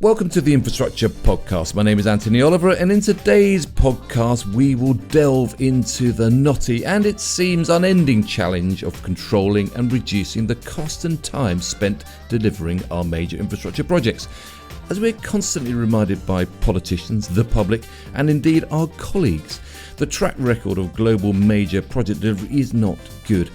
Welcome to the Infrastructure Podcast. My name is Anthony Oliver, and in today's podcast we will delve into the knotty and it seems unending challenge of controlling and reducing the cost and time spent delivering our major infrastructure projects. As we're constantly reminded by politicians, the public, and indeed our colleagues, the track record of global major project delivery is not good.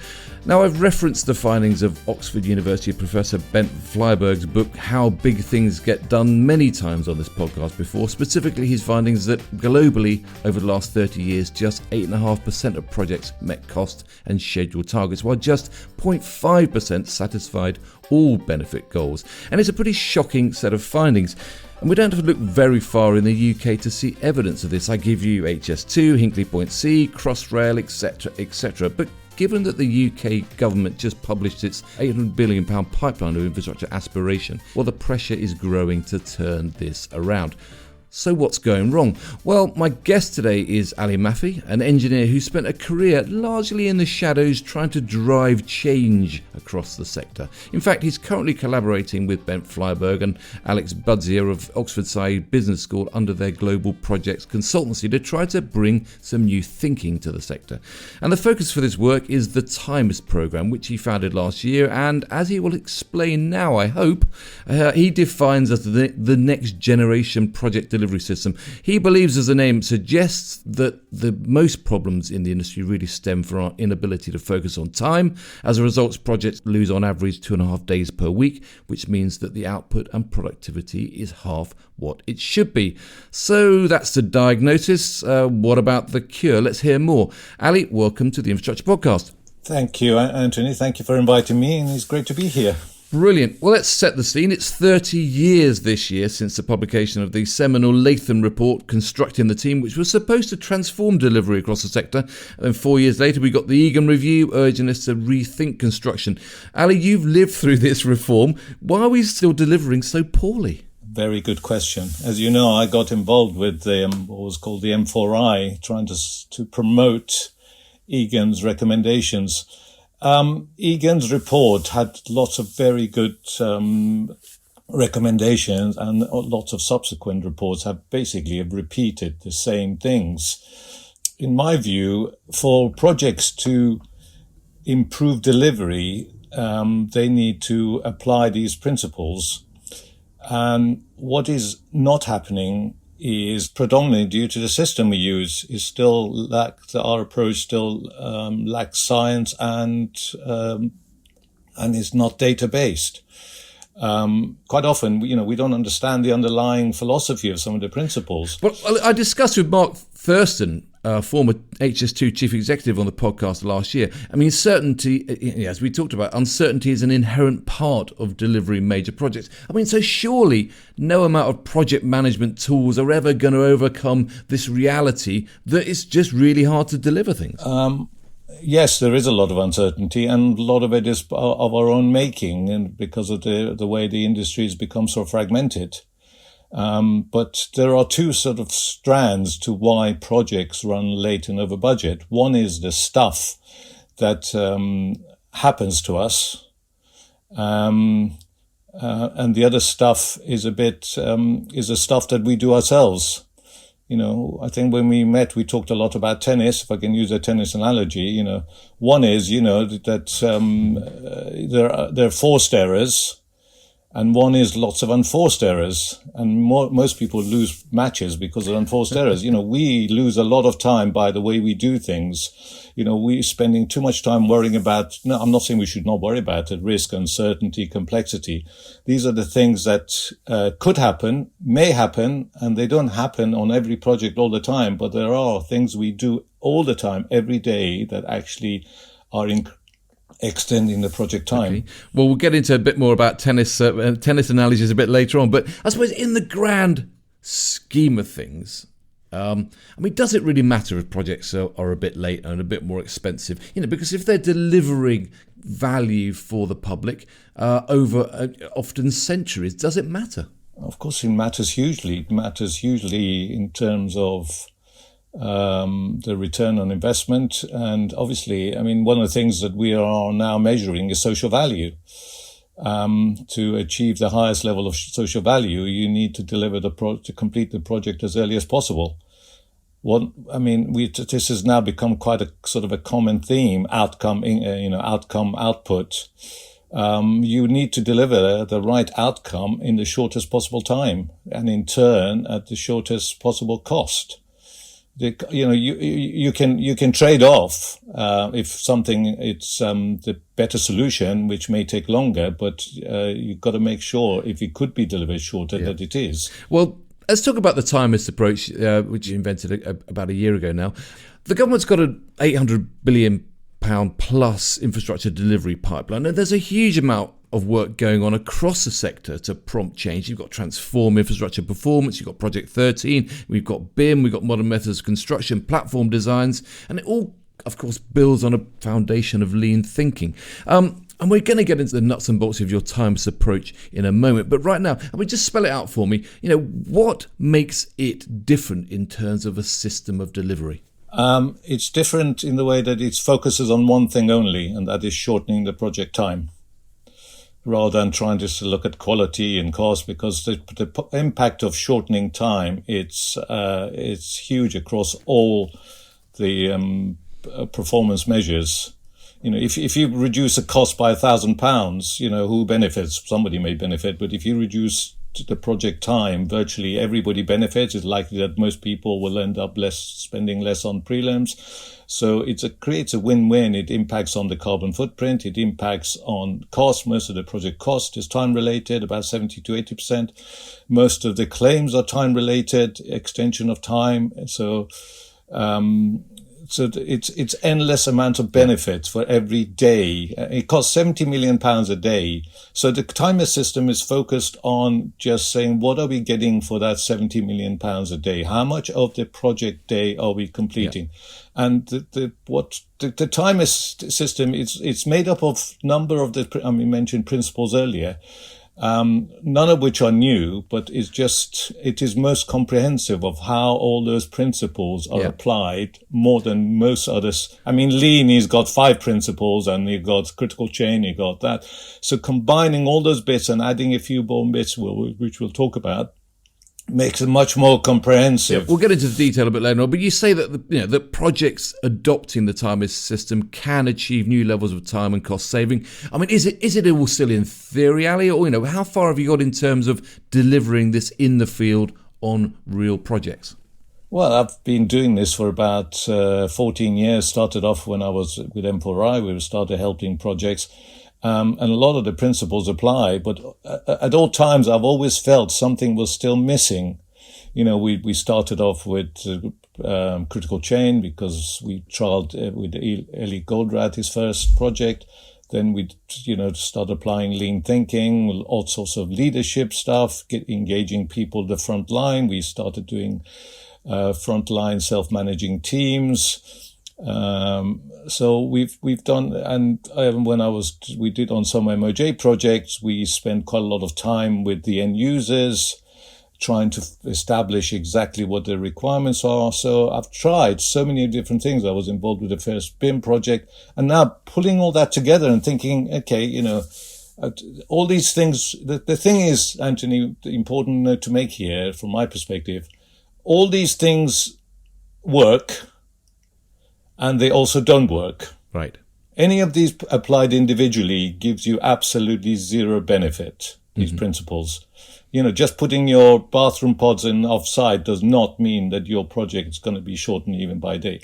Now, I've referenced the findings of Oxford University Professor Bent Flyvbjerg's book, How Big Things Get Done, many times on this podcast before, specifically his findings that globally, over the last 30 years, just 8.5% of projects met cost and schedule targets, while just 0.5% satisfied all benefit goals. And it's a pretty shocking set of findings. And we don't have to look very far in the UK to see evidence of this. I give you HS2, Hinkley Point C, Crossrail, etc., etc. But given that the UK government just published its £800 billion pipeline of infrastructure aspiration, well, the pressure is growing to turn this around. So what's going wrong? Well, my guest today is Ali Mafi, an engineer who spent a career largely in the shadows trying to drive change across the sector. In fact, he's currently collaborating with Bent Flyvbjerg and Alex Budzier of Oxford Saïd Business School under their global projects consultancy to try to bring some new thinking to the sector. And the focus for this work is the Timers programme, which he founded last year, and as he will explain now, I hope, he defines as the next generation project delivery system. He believes, as the name suggests, that the most problems in the industry really stem from our inability to focus on time. As a result, projects lose on average 2.5 days per week, which means that the output and productivity is half what it should be. So that's the diagnosis. What about the cure? Let's hear more. Ali, welcome to the Infrastructure Podcast. Thank you, Anthony. Thank you for inviting me, and it's great to be here. Brilliant. Well, let's set the scene. It's 30 years this year since the publication of the seminal Latham report, Constructing the Team, which was supposed to transform delivery across the sector. And then 4 years later, we got the Egan Review urging us to rethink construction. Ali, you've lived through this reform. Why are we still delivering so poorly? Very good question. As you know, I got involved with what was called the M4I, trying to promote Egan's recommendations. Egan's report had lots of very good recommendations, and lots of subsequent reports have repeated the same things. In my view, for projects to improve delivery, they need to apply these principles. And what is not happening is predominantly due to the system we use. Our approach still lacks science and is not data based. Quite often, we don't understand the underlying philosophy of some of the principles. Well, I discussed with Mark Thurston, former HS2 chief executive, on the podcast last year. I mean, certainty, as we talked about, uncertainty is an inherent part of delivering major projects. I mean, so surely no amount of project management tools are ever going to overcome this reality that it's just really hard to deliver things. Yes, there is a lot of uncertainty, and a lot of it is of our own making, and because of the way the industry has become so fragmented. But there are two sort of strands to why projects run late and over budget. One is the stuff that happens to us, and the other stuff is the stuff that we do ourselves. I think when we met, we talked a lot about tennis, if I can use a tennis analogy. One is, that there are forced errors, and one is lots of unforced errors. And most people lose matches because of unforced errors. We lose a lot of time by the way we do things. We're spending too much time worrying about, no, I'm not saying we should not worry about it, risk, uncertainty, complexity. These are the things that could happen, may happen, and they don't happen on every project all the time. But there are things we do all the time, every day, that actually are extending the project time. Okay. Well, we'll get into a bit more about tennis analogies a bit later on. But I suppose in the grand scheme of things, does it really matter if projects are a bit late and a bit more expensive? Because if they're delivering value for the public over often centuries, does it matter? Of course, it matters hugely. It matters hugely in terms of the return on investment. And obviously, one of the things that we are now measuring is social value. To achieve the highest level of social value, you need to deliver to complete the project as early as possible. This has now become quite a sort of a common theme, outcome output. You need to deliver the right outcome in the shortest possible time, and in turn at the shortest possible cost. You can trade off if something it's the better solution, which may take longer, but you've got to make sure if it could be delivered shorter that it is. Well, let's talk about the timist approach, which you invented about a year ago now. The government's got an £800 billion plus infrastructure delivery pipeline, and there's a huge amount of work going on across the sector to prompt change. You've got Transform Infrastructure Performance, you've got Project 13, we've got BIM, we've got Modern Methods of Construction, platform designs, and it all, of course, builds on a foundation of lean thinking. And we're going to get into the nuts and bolts of your timist approach in a moment. But right now, just spell it out for me. What makes it different in terms of a system of delivery? It's different in the way that it focuses on one thing only, and that is shortening the project time, rather than trying to look at quality and cost, because the impact of shortening time, it's huge across all the performance measures. If you reduce a cost by £1,000, who benefits? Somebody may benefit, but if you reduce the project time, virtually everybody benefits. It's likely that most people will end up spending less on prelims. So it creates a win-win. It impacts on the carbon footprint. It impacts on cost. Most of the project cost is time-related, about 70 to 80%. Most of the claims are time-related, extension of time. So it's endless amount of benefits for every day. It costs £70 million a day. So the timist system is focused on just saying, what are we getting for that £70 million a day? How much of the project day are we completing? Yeah. And the timist system, it's made up of number of we mentioned principles earlier. None of which are new, but it is most comprehensive of how all those principles are applied more than most others. Lean, he's got 5 principles, and you've got critical chain, you got that. So combining all those bits and adding a few more bits, which we'll talk about, makes it much more comprehensive. Yeah, we'll get into the detail a bit later on, but you say that that projects adopting the timist system can achieve new levels of time and cost saving. Is it all still in theory, Ali, or how far have you got in terms of delivering this in the field on real projects? Well, I've been doing this for about 14 years. Started off when I was with M4I. We started helping projects. And a lot of the principles apply, but at all times I've always felt something was still missing. We started off with critical chain because we trialed with Eli Goldratt, his first project. Then we, start applying lean thinking, all sorts of leadership stuff, engaging people the front line. We started doing frontline self-managing teams. So we've done, and we did on some MOJ projects, we spent quite a lot of time with the end users, trying to establish exactly what their requirements are. So I've tried so many different things. I was involved with the first BIM project, and now pulling all that together and thinking, okay, all these things, the thing is, Anthony, the important note to make here from my perspective, all these things work, and they also don't work. Right. Any of these applied individually gives you absolutely zero benefit, these principles. Just putting your bathroom pods in offside does not mean that your project is going to be shortened even by a day.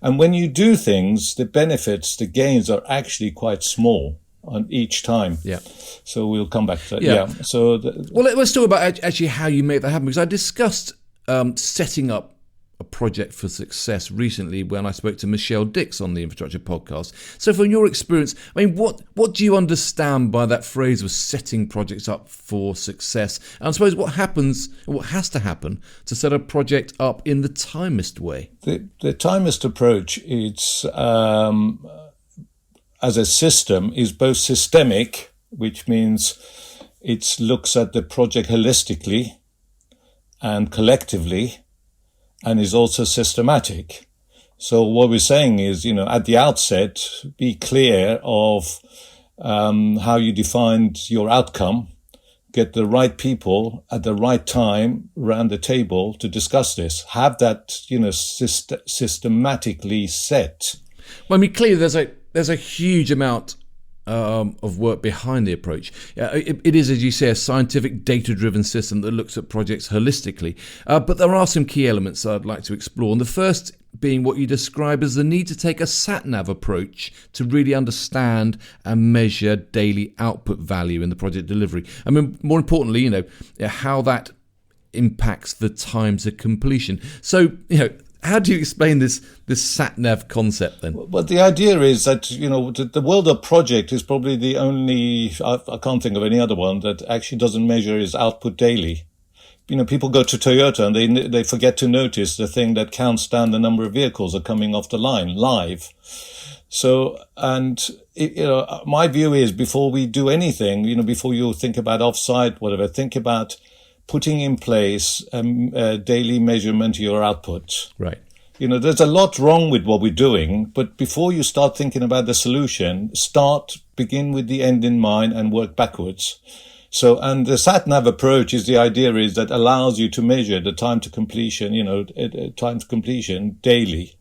And when you do things, the benefits, the gains are actually quite small on each time. Yeah. So we'll come back to that. Yeah. So let's talk about actually how you make that happen, because I discussed setting up a project for success recently when I spoke to Michelle Dix on the Infrastructure podcast. So from your experience, what do you understand by that phrase of setting projects up for success? And I suppose what has to happen to set a project up in the timist way? The timist approach, it's as a system, is both systemic, which means it looks at the project holistically and collectively, and is also systematic. So what we're saying is, at the outset, be clear of how you defined your outcome, get the right people at the right time around the table to discuss this, have that, systematically set. Well, I mean, clearly there's a huge amount of work behind the approach. It is, as you say, a scientific, data-driven system that looks at projects holistically. But there are some key elements I'd like to explore. And the first being what you describe as the need to take a sat-nav approach to really understand and measure daily output value in the project delivery. I mean, more importantly, how that impacts the time to completion. So, how do you explain this sat-nav concept then? Well, the idea is that, the world of project is probably the only, I can't think of any other one that actually doesn't measure its output daily. People go to Toyota and they forget to notice the thing that counts down the number of vehicles that are coming off the line live. So, my view is before we do anything, before you think about offsite, whatever, think about putting in place a daily measurement of your output. Right. There's a lot wrong with what we're doing, but before you start thinking about the solution, begin with the end in mind and work backwards. So, and the sat-nav approach the idea is that allows you to measure the time to completion, daily.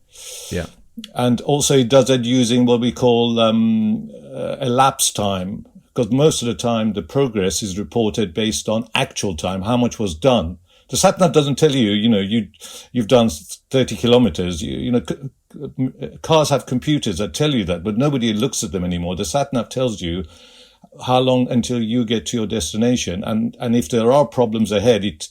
Yeah. And also it does it using what we call, elapsed time. Because most of the time, the progress is reported based on actual time, how much was done. The sat-nav doesn't tell you, you've done 30 kilometers. Cars have computers that tell you that, but nobody looks at them anymore. The sat-nav tells you how long until you get to your destination. And if there are problems ahead, it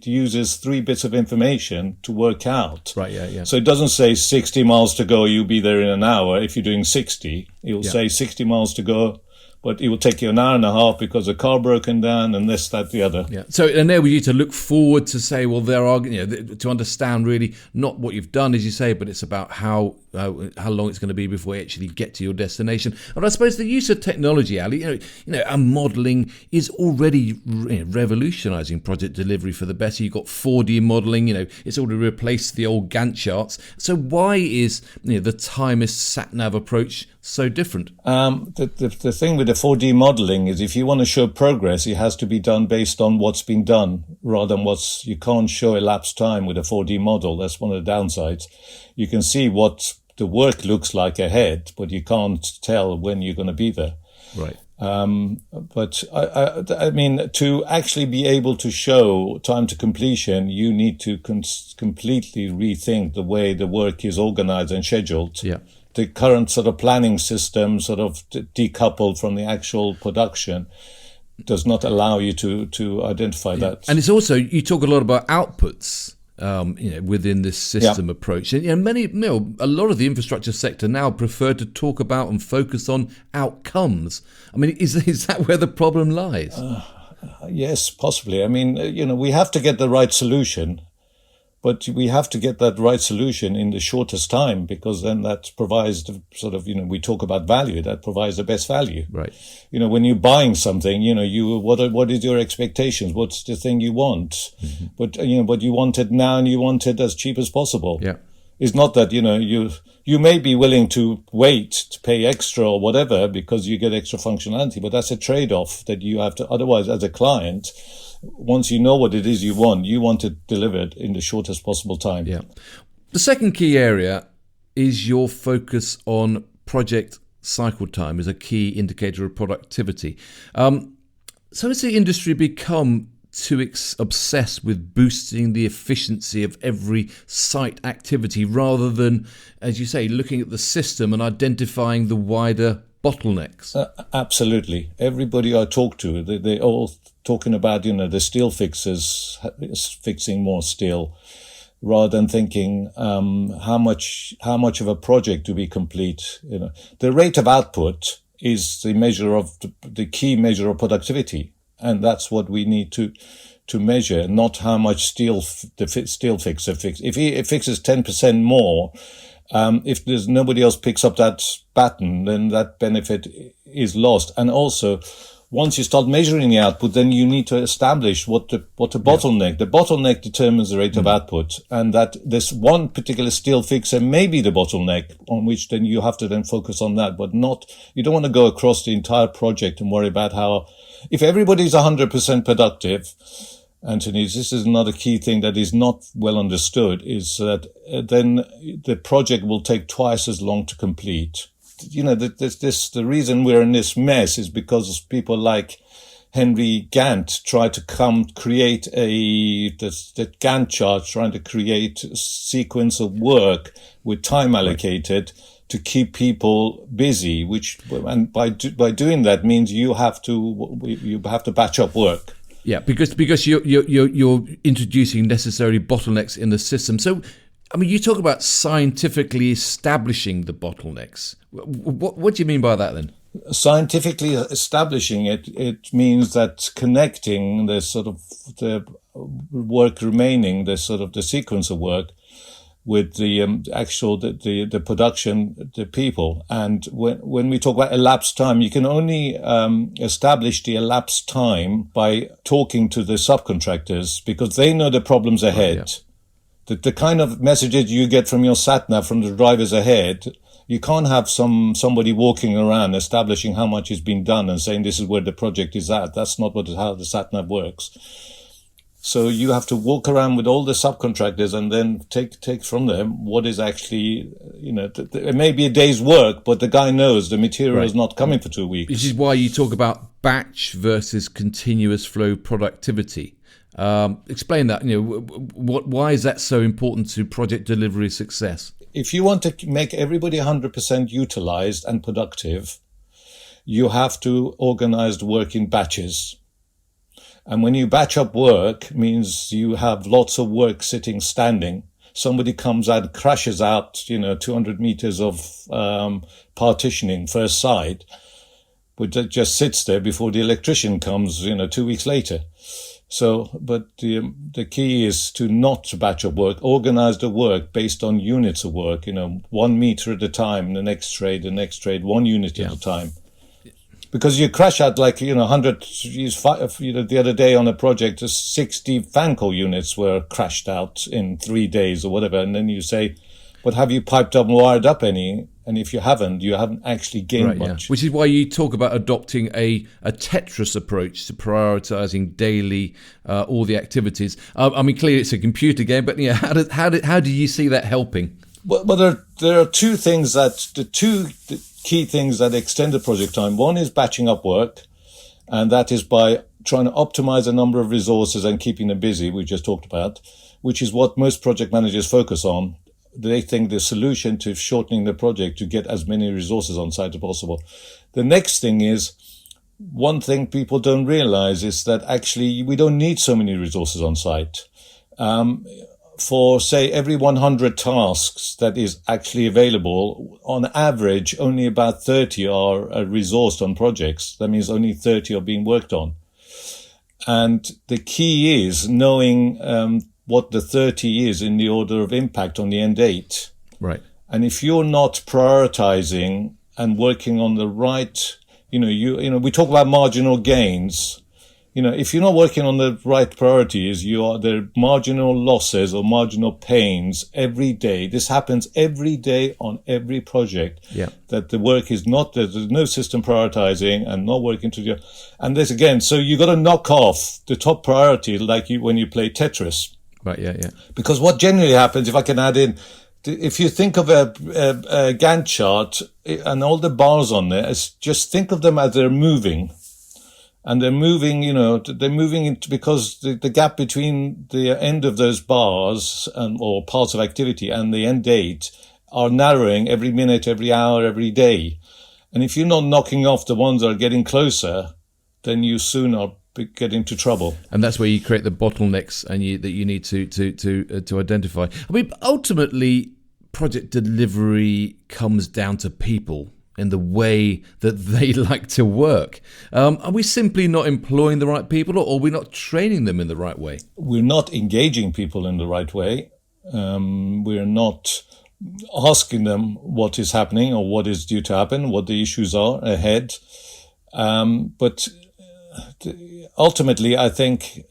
uses 3 bits of information to work out. Right, yeah. So it doesn't say 60 miles to go, you'll be there in an hour. If you're doing 60, it will say 60 miles to go, but it will take you an hour and a half because the car broken down and this, that, the other. Yeah. So enable you to look forward to say, well, there are, to understand really not what you've done, as you say, but it's about how long it's going to be before you actually get to your destination. And I suppose the use of technology, Ali, and modelling is already revolutionising project delivery for the better. You've got 4D modelling, it's already replaced the old Gantt charts. So why is the timist sat-nav approach so different? The thing with the 4D modelling is if you want to show progress, it has to be done based on what's been done rather than you can't show elapsed time with a 4D model. That's one of the downsides. You can see what the work looks like ahead, but you can't tell when you're going to be there. Right. But I mean, to actually be able to show time to completion, you need to completely rethink the way the work is organized and scheduled. Yeah. The current sort of planning system, sort of decoupled from the actual production, does not allow you to identify that. And it's also, you talk a lot about outputs. Within this system approach, and a lot of the infrastructure sector now prefer to talk about and focus on outcomes. I mean, is that where the problem lies? Yes, possibly. I mean, we have to get the right solution, but we have to get that right solution in the shortest time, because then that provides the sort of, we talk about value, that provides the best value. Right. When you're buying something, what is your expectations? What's the thing you want? Mm-hmm. But you want it now and you want it as cheap as possible. Yeah. It's not that, you may be willing to wait to pay extra or whatever because you get extra functionality, but that's a trade-off that you have to, otherwise as a client, once you know what it is you want it delivered in the shortest possible time. Yeah. The second key area is your focus on project cycle time as a key indicator of productivity. So has the industry become too obsessed with boosting the efficiency of every site activity rather than, as you say, looking at the system and identifying the wider bottlenecks? Absolutely. Everybody I talk to, they all talking about, the steel fixers fixing more steel, rather than thinking how much of a project do we complete. The rate of output is the measure of the key measure of productivity, and that's what we need to measure, not how much steel the steel fixer fixes. If he fixes 10% more, if there's nobody else picks up that baton, then that benefit is lost. And also, once you start measuring the output, then you need to establish what the bottleneck. The bottleneck determines the rate of output, and that this one particular steel fixer may be the bottleneck on which then you have to then focus on that, but you don't want to go across the entire project and worry about how, if everybody's 100% productive, Anthony, this is another key thing that is not well understood, is that then the project will take twice as long to complete. The reason we're in this mess is because people like Henry Gantt tried to create the Gantt chart, trying to create a sequence of work with time allocated to keep people busy, and by doing that means you have to batch up work. Yeah, because you're introducing necessary bottlenecks in the system. So, I mean, you talk about scientifically establishing the bottlenecks. What do you mean by that then? Scientifically establishing it means that connecting the sort of the work remaining, the sort of the sequence of work, with the the production, the people. And when we talk about elapsed time, you can only establish the elapsed time by talking to the subcontractors, because they know the problems ahead. Right, yeah. The kind of messages you get from your sat-nav from the drivers ahead, you can't have somebody walking around establishing how much has been done and saying this is where the project is at. That's not how the sat-nav works. So you have to walk around with all the subcontractors and then take from them what is actually, it may be a day's work, but the guy knows the material is not coming for 2 weeks. This is why you talk about batch versus continuous flow productivity. Explain that. Why is that so important to project delivery success? If you want to make everybody 100% utilized and productive, you have to organize the work in batches. And when you batch up work, means you have lots of work standing. Somebody comes out, crashes out, 200 meters of partitioning first side, but that just sits there before the electrician comes, 2 weeks later. So, but the key is to not batch up work, organize the work based on units of work, 1 meter at a time, the next trade, 1 unit at a time. Because you crash out 100, the other day on a project, 60 fan coil units were crashed out in 3 days or whatever. And then you say, but have you piped up and wired up any? And if you haven't actually gained much. Yeah. Which is why you talk about adopting a Tetris approach to prioritizing daily all the activities. I mean, clearly it's a computer game, but how do you see that helping? Well, there are two things the key things that extend the project time. One is batching up work, and that is by trying to optimize the number of resources and keeping them busy, we just talked about, which is what most project managers focus on. They think the solution to shortening the project to get as many resources on site as possible. The next thing is, one thing people don't realize is that actually we don't need so many resources on site. For, say, every 100 tasks that is actually available, on average, only about 30 are resourced on projects. That means only 30 are being worked on. And the key is knowing what the 30 is in the order of impact on the end date. Right. And if you're not prioritizing and working on the right, we talk about marginal gains. If you're not working on the right priorities, there are marginal losses or marginal pains every day. This happens every day on every project. Yeah. That the work is there's no system prioritizing and not working and this again, so you got to knock off the top priority when you play Tetris. Right, yeah. Because what generally happens, if I can add in, if you think of a Gantt chart and all the bars on there, just think of them as they're moving. And they're moving, because the gap between the end of those bars or parts of activity and the end date are narrowing every minute, every hour, every day. And if you're not knocking off the ones that are getting closer, then you soon are get into trouble. And that's where you create the bottlenecks that you need to identify. I mean, ultimately, project delivery comes down to people in the way that they like to work. Are we simply not employing the right people, or are we not training them in the right way? We're not engaging people in the right way. We're not asking them what is happening or what is due to happen, what the issues are ahead. But ultimately, I think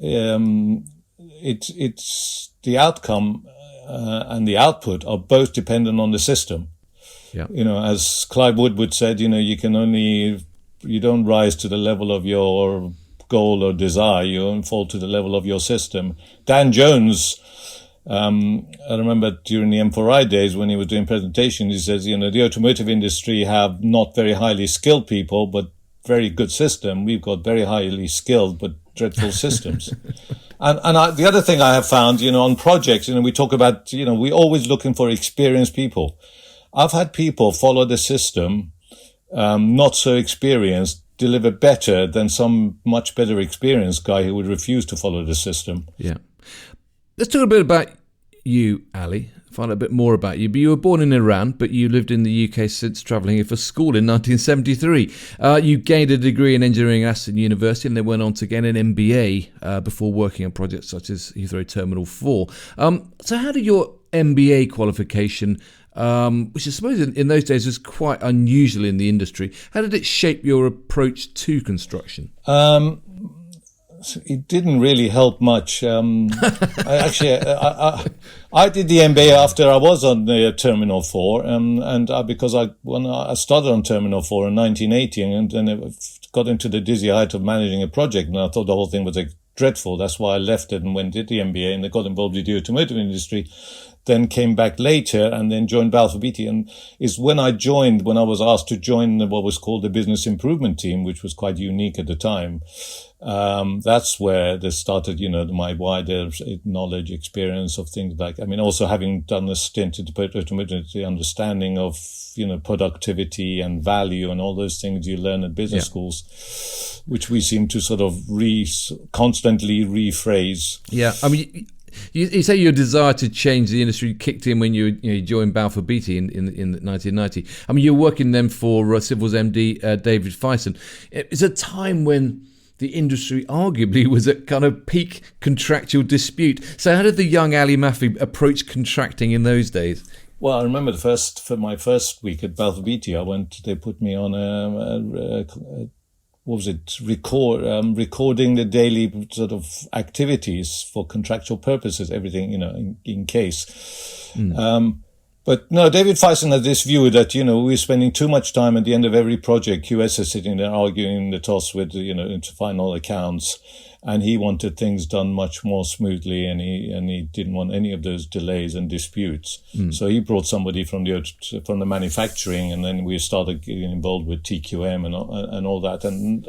it's the outcome and the output are both dependent on the system. Yeah. As Clive Woodward said, you don't rise to the level of your goal or desire, you don't fall to the level of your system. Dan Jones, I remember during the M4I days when he was doing presentations, he says, the automotive industry have not very highly skilled people, but very good system. We've got very highly skilled, but dreadful systems. The other thing I have found, on projects, we talk about, we're always looking for experienced people. I've had people follow the system, not so experienced, deliver better than some much better experienced guy who would refuse to follow the system. Yeah. Let's talk a bit about you, Ali. Find out a bit more about you. But you were born in Iran, but you lived in the UK since travelling here for school in 1973. You gained a degree in engineering at Aston University and then went on to gain an MBA before working on projects such as Heathrow Terminal 4. So how did your MBA qualification, which I suppose in those days was quite unusual in the industry, how did it shape your approach to construction? It didn't really help much. I did the MBA after I was on the Terminal 4, because when I started on Terminal 4 in 1980, and then it got into the dizzy height of managing a project, and I thought the whole thing was dreadful. That's why I left it and went did the MBA, and I got involved with the automotive industry. Then came back later and then joined Balfour Beatty, and is when I was asked to join what was called the business improvement team, which was quite unique at the time. That's where they started, my wider knowledge, experience of things like, also having done a stint at the automotive, the understanding of, productivity and value and all those things you learn at business schools, which we seem to sort of constantly rephrase. Yeah. You say your desire to change the industry kicked in when you joined Balfour Beatty in 1990. You're working then for Civils MD David Fison. It's a time when the industry arguably was at kind of peak contractual dispute. So how did the young Ali Mafi approach contracting in those days? Well, I remember for my first week at Balfour Beatty, they put me on recording the daily sort of activities for contractual purposes, everything, in case. But no, David Fison had this view that, we're spending too much time at the end of every project. QS is sitting there arguing the toss with, into final accounts. And he wanted things done much more smoothly, and he didn't want any of those delays and disputes. So he brought somebody from the manufacturing, and then we started getting involved with TQM and all that. And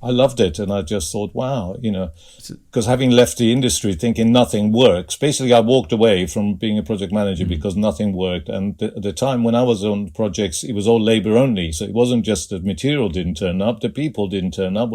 I loved it, and I just thought, wow, because having left the industry thinking nothing works, basically I walked away from being a project manager because nothing worked. And at the time when I was on projects, it was all labor only. So it wasn't just the material didn't turn up, the people didn't turn up,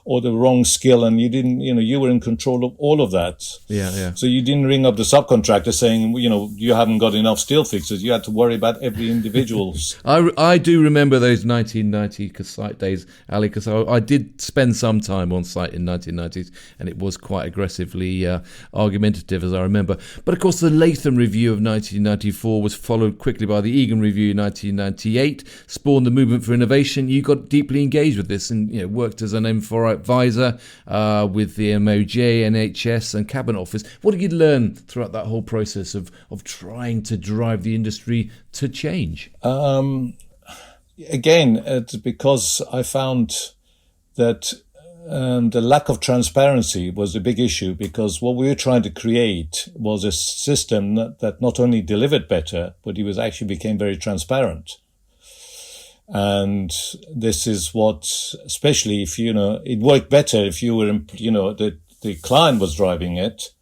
or the wrong skill, and you didn't, you were in control of all of that. Yeah. So you didn't ring up the subcontractor saying, you haven't got enough steel fixers. You had to worry about every individual. I do remember those 1990 site days, Ali, because I did spend some time on site in 1990s, and it was quite aggressively argumentative, as I remember. But of course, the Latham Review of 1994 was followed quickly by the Egan Review in 1998, spawned the movement for innovation. You got deeply engaged with this and worked as an M4 advisor with the MOJ, NHS and Cabinet Office. What did you learn throughout that whole process of trying to drive the industry to change? Again, it's because I found that the lack of transparency was a big issue, because what we were trying to create was a system that not only delivered better, but it actually became very transparent. And this is what, especially if, it worked better if you were, the client was driving it.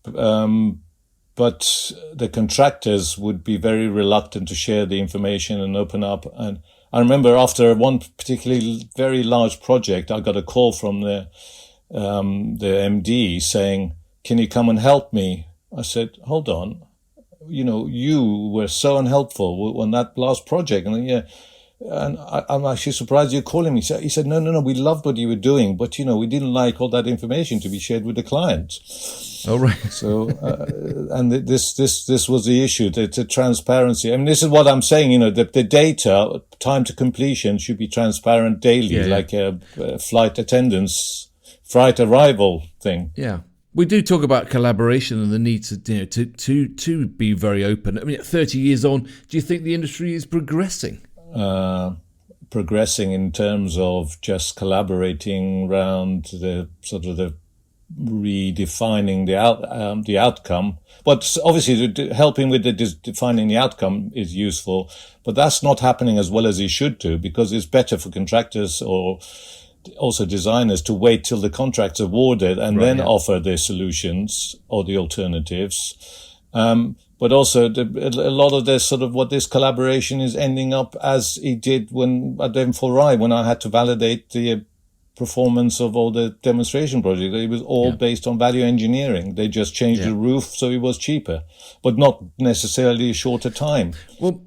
But the contractors would be very reluctant to share the information and open up. And I remember after one particularly very large project, I got a call from the MD saying, "Can you come and help me?" I said, "Hold on. You were so unhelpful on that last project." And and I'm actually surprised you're calling me. So he said, no, we loved what you were doing, but, we didn't like all that information to be shared with the client. Oh, right. So, and this was the issue, the transparency. I mean, this is what I'm saying, the data, time to completion should be transparent daily, like a flight attendance, flight arrival thing. Yeah. We do talk about collaboration and the need to be very open. I mean, 30 years on, do you think the industry is progressing? Progressing in terms of just collaborating around the sort of the redefining the outcome. But obviously, helping with the defining the outcome is useful. But that's not happening as well as it should do, because it's better for contractors or also designers to wait till the contract's awarded and then offer their solutions or the alternatives. But also a lot of this sort of what this collaboration is ending up as it did at M4I, when I had to validate the performance of all the demonstration projects. It was all based on value engineering. They just changed the roof so it was cheaper, but not necessarily a shorter time. Well,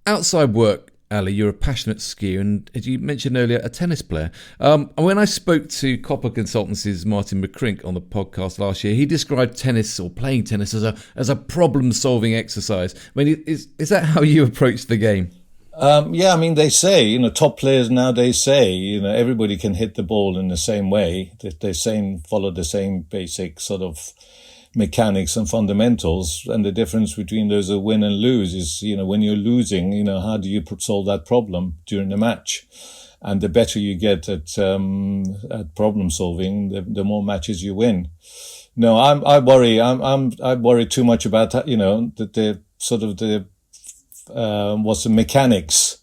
outside work, Ali, you're a passionate skier and, as you mentioned earlier, a tennis player. When I spoke to Copper Consultancy's Martin McCrink on the podcast last year, he described tennis or playing tennis as a problem-solving exercise. I mean, is that how you approach the game? I mean, they say, top players nowadays say, everybody can hit the ball in the same way. They're saying follow the same basic sort of mechanics and fundamentals, and the difference between those who win and lose is, when you're losing, how do you solve that problem during the match? And the better you get at problem solving, the more matches you win. No, I worry too much about that, what's the mechanics.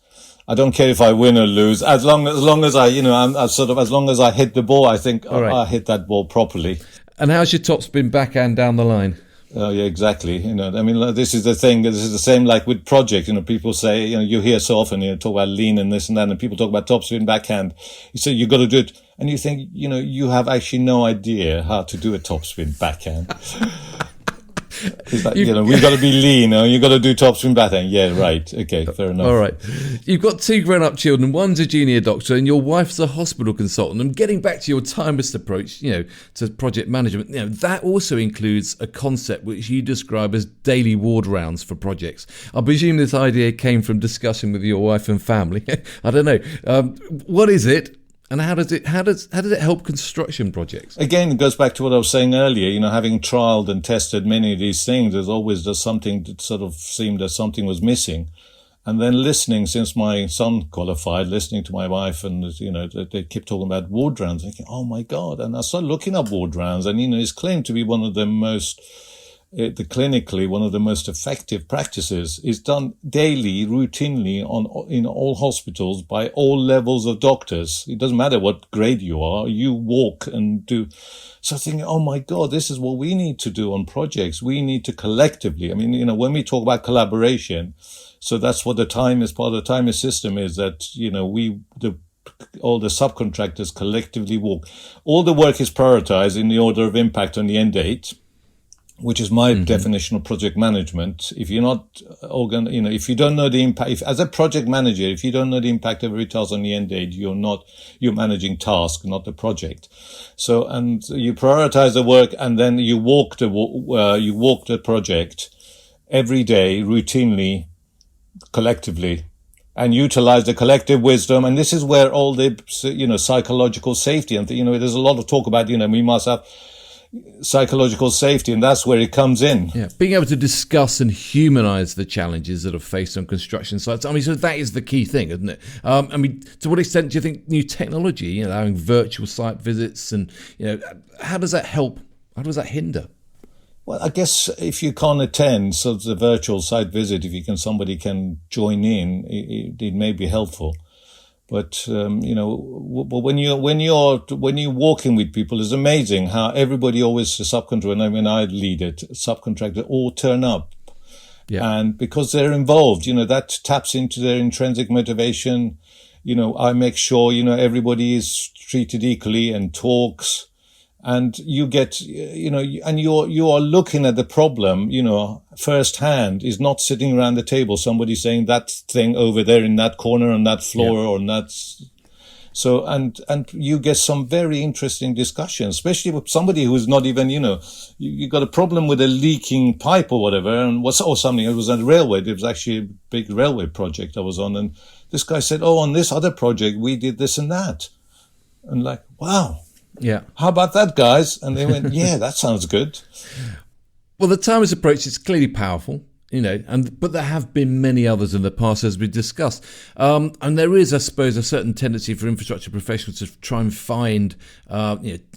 I don't care if I win or lose, as long as I, as long as I hit the ball, I think I hit that ball properly. And how's your topspin backhand down the line? Oh, yeah, exactly. This is the thing. This is the same like with project. People say, you hear so often, talk about lean and this and that, and people talk about topspin backhand. You say, you got to do it. And you think, you have actually no idea how to do a topspin backhand. We've got to be lean, you've got to do topspin backhand. Yeah, right. Okay, fair enough. All right. You've got 2 grown-up children, one's a junior doctor and your wife's a hospital consultant. And getting back to your time-based approach, to project management, that also includes a concept which you describe as daily ward rounds for projects. I presume this idea came from discussion with your wife and family. I don't know. What is it? And how does it help construction projects? Again, it goes back to what I was saying earlier. Having trialed and tested many of these things, there's always just something that sort of seemed that something was missing. And then listening, since my son qualified, listening to my wife, and they kept talking about ward rounds, thinking, oh my God! And I started looking up ward rounds, and it's claimed to be one of the most clinically one of the most effective practices. Is done daily, routinely in all hospitals by all levels of doctors. It doesn't matter what grade you are. You walk and do. So thinking, oh my God, this is what we need to do on projects. We need to collectively. I mean, when we talk about collaboration, so that's what the time is. Part of the timer system is that all the subcontractors collectively walk. All the work is prioritized in the order of impact on the end date, which is my definition of project management. If you're not if you don't know the impact, as a project manager, if you don't know the impact of every task on the end date, you're managing task, not the project. So, and you prioritize the work, and then you walk the project every day, routinely, collectively, and utilize the collective wisdom. And this is where all the, psychological safety, and, there's a lot of talk about, we must have psychological safety, and that's where it comes in. Yeah, being able to discuss and humanize the challenges that are faced on construction sites. I mean, so that is the key thing, isn't it? To what extent do you think new technology, having virtual site visits, and how does that help? How does that hinder? Well, I guess if you can't attend, so the virtual site visit, if somebody can join in, it may be helpful. But, when you're walking with people, it's amazing how everybody always, the subcontractor, when I lead it, subcontractor all turn up. Yeah. And because they're involved, that taps into their intrinsic motivation. I make sure, everybody is treated equally and talks. And you get, and you are looking at the problem, firsthand. Is not sitting around the table, somebody saying that thing over there in that corner on that floor or on that. So, and you get some very interesting discussions, especially with somebody who's not even, you got a problem with a leaking pipe or whatever, or something. It was a railway. It was actually a big railway project I was on. And this guy said, on this other project, we did this and that. And like, wow. Yeah. How about that, guys? And they went, yeah, that sounds good. Well, the Timers approach is clearly powerful. But there have been many others in the past, as we discussed. And there is, I suppose, a certain tendency for infrastructure professionals to try and find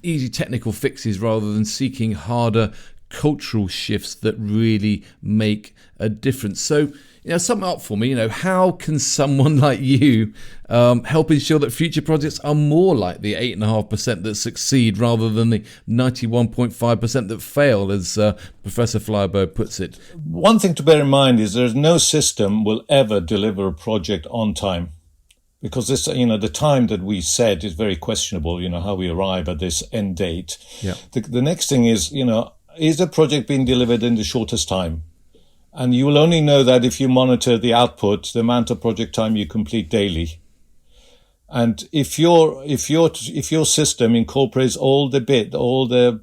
easy technical fixes rather than seeking harder cultural shifts that really make a difference. So, sum it up for me. How can someone like you help ensure that future projects are more like the 8.5% that succeed rather than the 91.5% that fail, as Professor Flyvbjerg puts it? One thing to bear in mind is there's no system will ever deliver a project on time. Because this, the time that we set is very questionable, how we arrive at this end date. Yeah. The next thing is the project being delivered in the shortest time? And you will only know that if you monitor the output, the amount of project time you complete daily. And if your system incorporates all the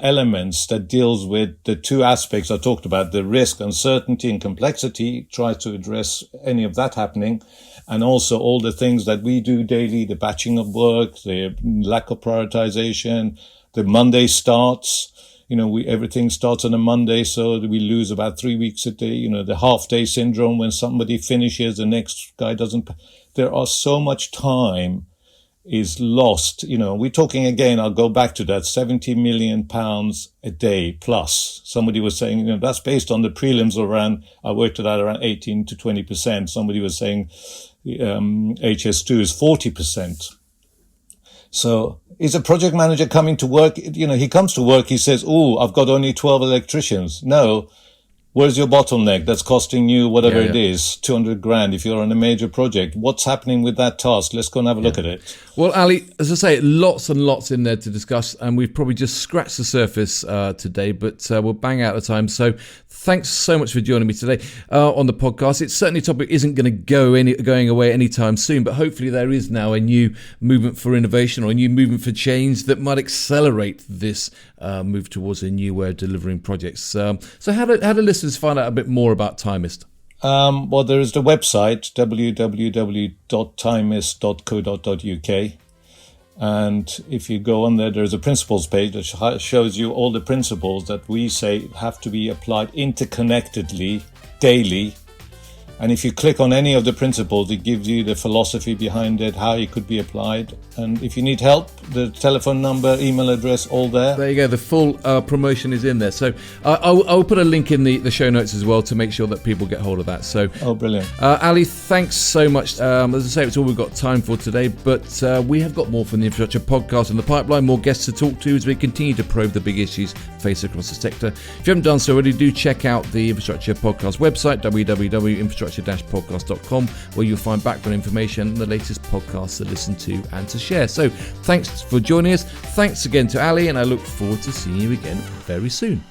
elements that deals with the two aspects I talked about, the risk, uncertainty, and complexity, try to address any of that happening, and also all the things that we do daily, the batching of work, the lack of prioritization, the Monday starts. Everything starts on a Monday, so we lose about 3 weeks a day. The half-day syndrome, when somebody finishes, the next guy doesn't. There are so much time is lost. We're talking again, I'll go back to that, 70 million pounds a day plus. Somebody was saying, that's based on the prelims around, I worked it out around 18 to 20%. Somebody was saying HS2 is 40%. So is a project manager coming to work? He comes to work, he says, I've got only 12 electricians. No. Where's your bottleneck that's costing you whatever it is, 200 grand if you're on a major project? What's happening with that task? Let's go and have a look at it. Well, Ali, as I say, lots and lots in there to discuss, and we've probably just scratched the surface today, but we'll bang out the time. So thanks so much for joining me today on the podcast. It's certainly a topic isn't going to going away anytime soon, but hopefully there is now a new movement for innovation or a new movement for change that might accelerate this move towards a new way of delivering projects. So how do listeners find out a bit more about Timist? Well, there is the website, www.timist.co.uk. And if you go on there's a principles page that shows you all the principles that we say have to be applied interconnectedly, daily. And if you click on any of the principles, it gives you the philosophy behind it, how it could be applied. And if you need help, the telephone number, email address, all there. There you go. The full promotion is in there. So I'll put a link in the show notes as well to make sure that people get hold of that. So, brilliant. Ali, thanks so much. As I say, it's all we've got time for today, but we have got more from the Infrastructure Podcast in the pipeline, more guests to talk to as we continue to probe the big issues faced across the sector. If you haven't done so already, do check out the Infrastructure Podcast website, www.infrastructure-podcast.com, where you'll find background information and the latest podcasts to listen to and to share. So thanks for joining us. Thanks again to Ali, and I look forward to seeing you again very soon.